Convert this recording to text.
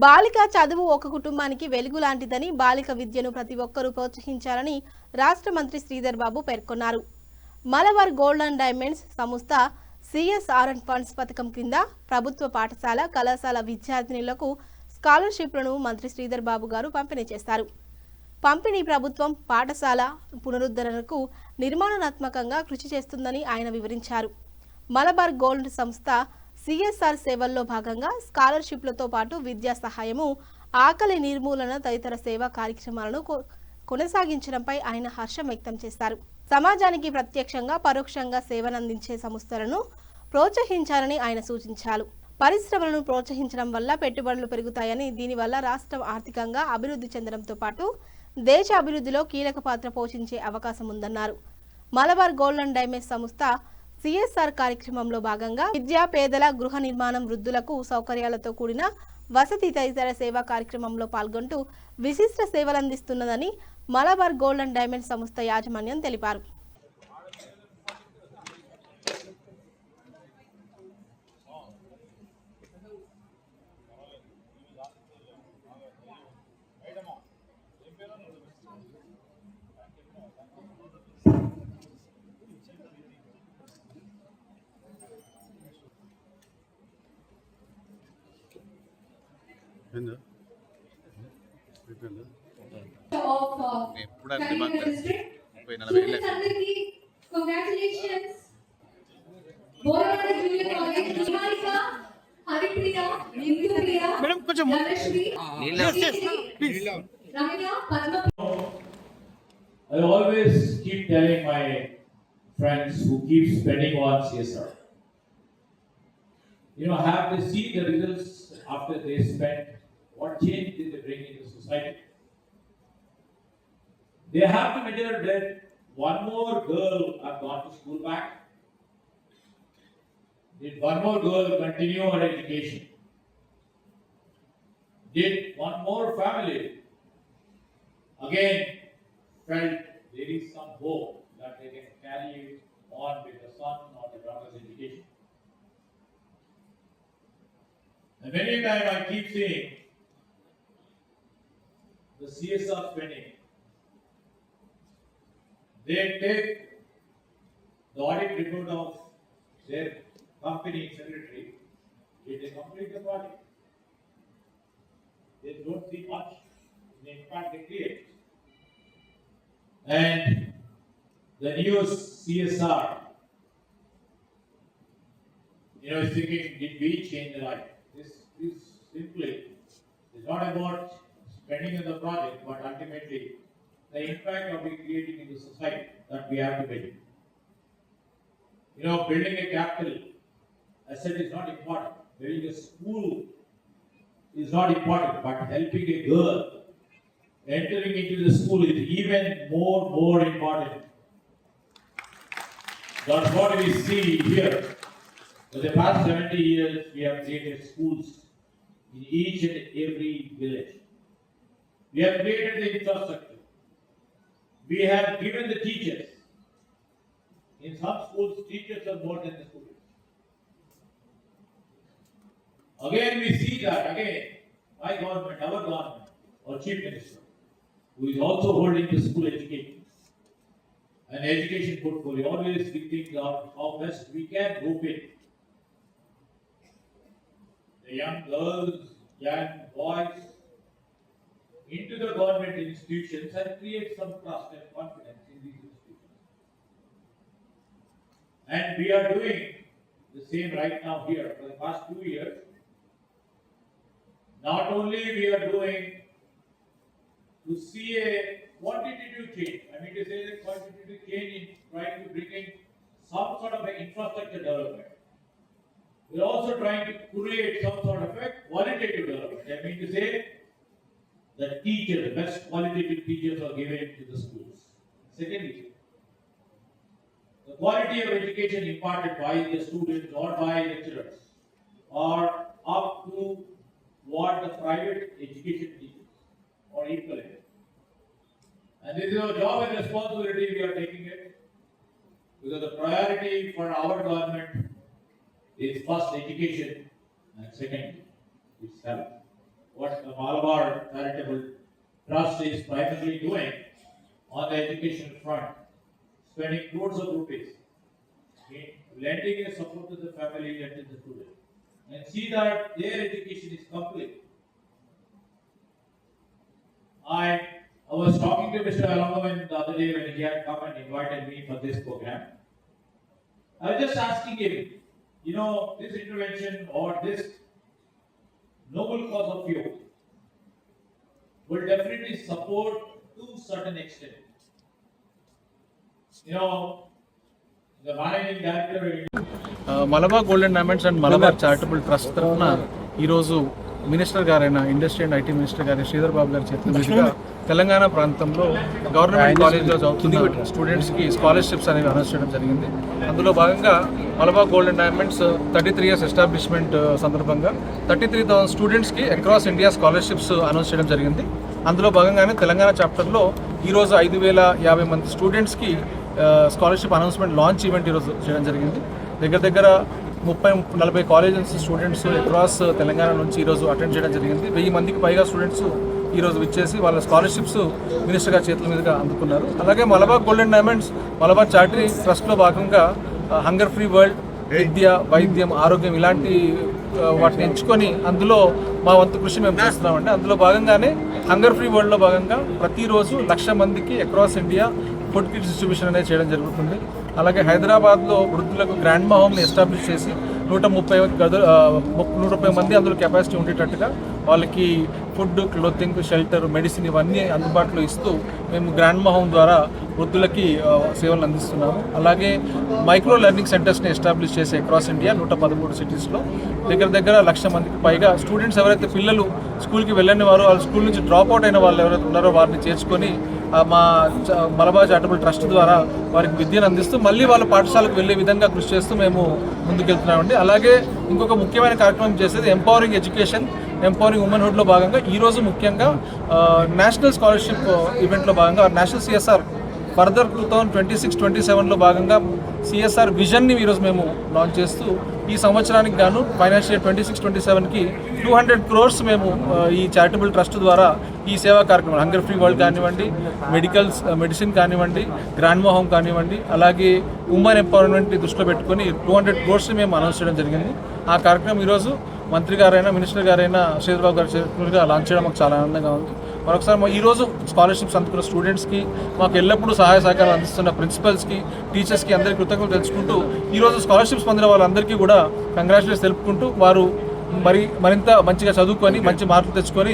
బాలిక చదువు ఒక కుటుంబానికి వెలుగు లాంటిదని, బాలిక విద్యను ప్రతి ఒక్కరూ ప్రోత్సహించాలని రాష్ట్ర మంత్రి శ్రీధర్ బాబు పేర్కొన్నారు. మలబార్ గోల్డ్ అండ్ డైమండ్స్ సంస్థ సిఎస్ఆర్ ఫండ్స్ పథకం కింద ప్రభుత్వ పాఠశాల, కళాశాల విద్యార్థినులకు స్కాలర్షిప్లను మంత్రి శ్రీధర్ బాబు గారు పంపిణీ చేశారు. పంపిణీ ప్రభుత్వం పాఠశాల పునరుద్ధరణకు నిర్మాణాత్మకంగా కృషి చేస్తుందని ఆయన వివరించారు. మలబార్ గోల్డ్ సంస్థ సిఎస్ఆర్ సేవల్లో భాగంగా స్కాలర్షిప్లతో పాటు విద్యా సహాయము, ఆకలి నిర్మూలన తదితర సేవా కార్యక్రమాలను కొనసాగించడంపై ఆయన హర్షం వ్యక్తం చేశారు. సమాజానికి ప్రత్యక్షంగా పరోక్షంగా సేవనందించే సంస్థలను ప్రోత్సహించాలని ఆయన సూచించారు. పరిశ్రమలను ప్రోత్సహించడం వల్ల పెట్టుబడులు పెరుగుతాయని, దీనివల్ల రాష్ట్రం ఆర్థికంగా అభివృద్ధి చెందడంతో పాటు దేశ అభివృద్ధిలో కీలక పాత్ర పోషించే అవకాశం ఉందన్నారు. మలబార్ గోల్డ్ అండ్ డైమండ్స్ సంస్థ సిఎస్ఆర్ కార్యక్రమంలో భాగంగా విద్యా, పేదల గృహ నిర్మాణం, వృద్ధులకు సౌకర్యాలతో కూడిన వసతి తదితర సేవా కార్యక్రమంలో పాల్గొంటూ విశిష్ట సేవలందిస్తున్నదని మలబార్ గోల్డ్ అండ్ డైమండ్స్ సంస్థ యాజమాన్యం తెలిపారు. Congratulations. Borada Junior College, Niharika, Haripriya, Indupriya, please. Ramya, Padma. I always keep telling my friends who keep spending on CSR, have they seen the results after they spend? What change did they bring into society? They have to measure that one more girl have gone to school back. Did one more girl continue her education? Did one more family again felt there is some hope that they can carry on with the son or the daughter's education? And many times I keep saying the CSR spending, they take the audit report of their company secretary, they complete the project. They don't see much in the impact they create. And the new CSR, is thinking, did we change the life? This is simply, it's not about spending on the project, but ultimately the impact of we creating in the society that we have to build. Building a capital asset is not important. Building a school is not important, but helping a girl entering into the school is even more important. That's what we see here. For the past 70 years, we have created schools in each and every village. We have created the infrastructure. We have given the teachers. In some schools, teachers are more than the students. Again, we see that, my government, our government, our chief minister, who is also holding the school education, an education portfolio, always thinking of how best we can group it. The young girls, young boys, into the government institutions and create some trust and confidence in these institutions. And we are doing the same right now here for the past 2 years. Not only we are doing to see a quantitative change, to say a quantitative change in trying to bring in some sort of an infrastructure development. We are also trying to create some sort of a qualitative development. To say the teachers, the best qualitative teachers are given to the schools. Secondly, the quality of education imparted by the students or by lecturers are up to what the private education teaches or equivalent. And this is our job and responsibility, we are taking it, because the priority for our government is first education and second is health. what the Malabar Charitable Trust is primarily doing on the education front, spending crores of rupees in lending a support to the family and to the students, and see that their education is complete. I was talking to Mr. Alangovan the other day when he had come and invited me for this program. I was just asking him, you know, this intervention or this noble cause of youth will definitely support to a certain extent. You know, the managing director Malabar golden diamonds and Malabar charitable trust తరఫున ఈరోజు minister గారైన industry and IT minister గారి శ్రీధర్ బాబు గారి చేతుల మీదుగా తెలంగాణ ప్రాంతంలో government కాలేజ్లో చదువుతున్న స్టూడెంట్స్కి స్కాలర్షిప్స్ అనేవి అనౌన్స్ చేయడం జరిగింది. అందులో భాగంగా Malabar golden diamonds 33 years establishment సందర్భంగా 33,000 స్టూడెంట్స్కి అక్రాస్ ఇండియా స్కాలర్షిప్స్ అనౌన్స్ చేయడం జరిగింది. అందులో భాగంగానే తెలంగాణ చాప్టర్లో ఈరోజు 5,050 మంది స్టూడెంట్స్కి స్కాలర్షిప్ అనౌన్స్మెంట్ లాంచ్ ఈవెంట్ ఈరోజు చేయడం జరిగింది. దగ్గర 30-40 కాలేజెస్ స్టూడెంట్స్ అక్రాస్ తెలంగాణ నుంచి ఈరోజు అటెండ్ చేయడం జరిగింది. 1000 మందికి పైగా స్టూడెంట్స్ ఈరోజు విచ్చేసి వాళ్ళ స్కాలర్షిప్స్ మినిస్టర్ గారి చేతుల మీదుగా అందుకున్నారు. అలాగే Malabar golden diamonds Malabar charity ట్రస్ట్లో భాగంగా హంగర్ ఫ్రీ వరల్డ్, విద్య, వైద్యం, ఆరోగ్యం ఇలాంటి వాటిని ఎంచుకొని అందులో మా వంతు కృషి మేము చేస్తున్నామండి. అందులో భాగంగానే హంగర్ ఫ్రీ వరల్డ్లో భాగంగా ప్రతిరోజు 1,00,000 మందికి across India food kits distribution అనేది చేయడం జరుగుతుంది. అలాగే హైదరాబాద్లో వృద్ధులకు గ్రాండ్ మా హోమ్ని ఎస్టాబ్లిష్ చేసి 130 మంది అందులో కెపాసిటీ ఉండేటట్టుగా వాళ్ళకి ఫుడ్, క్లోతింగ్, షెల్టర్, మెడిసిన్ ఇవన్నీ అందుబాటులో ఇస్తూ మేము గ్రాండ్ మా హోమ్ ద్వారా వృద్ధులకి సేవలు అందిస్తున్నాము. అలాగే మైక్రో లెర్నింగ్ సెంటర్స్ని ఎస్టాబ్లిష్ చేసి అక్రాస్ ఇండియా 113 సిటీస్లో దగ్గర 1,00,000 మందికి పైగా స్టూడెంట్స్ ఎవరైతే పిల్లలు స్కూల్కి వెళ్ళని వారు వాళ్ళ స్కూల్ నుంచి డ్రాప్ అవుట్ అయిన వాళ్ళు ఎవరైతే ఉన్నారో వారిని చేర్చుకొని మా మలబార్ చారిటబుల్ ట్రస్ట్ ద్వారా వారికి విద్యను అందిస్తూ మళ్ళీ వాళ్ళ పాఠశాలకు వెళ్ళే విధంగా కృషి చేస్తూ మేము ముందుకెళ్తున్నామండి. అలాగే ఇంకొక ముఖ్యమైన కార్యక్రమం చేసేది ఎంపవరింగ్ ఎడ్యుకేషన్, ఎంపవరింగ్ ఉమెన్హుడ్లో భాగంగా ఈరోజు ముఖ్యంగా నేషనల్ స్కాలర్షిప్ ఈవెంట్లో భాగంగా నేషనల్ సిఎస్ఆర్ ఫర్దర్ 2026-27లో భాగంగా సిఎస్ఆర్ విజన్ని ఈరోజు మేము లాంచ్ చేస్తూ ఈ సంవత్సరానికి గాను ఫైనాన్షియల్ ఇయర్ 26-27కి 200 crores మేము ఈ చారిటబుల్ ట్రస్ట్ ద్వారా ఈ సేవా కార్యక్రమం హంగర్ ఫ్రీ వరల్డ్ కానివ్వండి, మెడిసిన్ కానివ్వండి, గ్రాండ్ మా హోమ్ కానివ్వండి, అలాగే ఉమెన్ ఎంపవర్మెంట్ దృష్టిలో పెట్టుకొని 200 crores మేము అనౌన్స్ చేయడం జరిగింది. ఆ కార్యక్రమం ఈరోజు మంత్రి గారైనా మినిస్టర్ గారైనా శ్రీధర్ బాబు గారి చేతులుగా లాంచ్ చేయడం మాకు చాలా ఆనందంగా ఉంది. మరొకసారి ఈరోజు స్కాలర్షిప్స్ అందుకున్న స్టూడెంట్స్కి, మాకు ఎల్లప్పుడూ సహాయ సహకారాలు అందిస్తున్న ప్రిన్సిపల్స్కి, టీచర్స్కి అందరికీ కృతజ్ఞతలు తెలుసుకుంటూ ఈరోజు స్కాలర్షిప్స్ పొందిన వాళ్ళందరికీ కూడా కంగ్రాచులేషన్స్ తెలుపుకుంటూ వారు మరింత మంచిగా చదువుకొని మంచి మార్కులు తెచ్చుకొని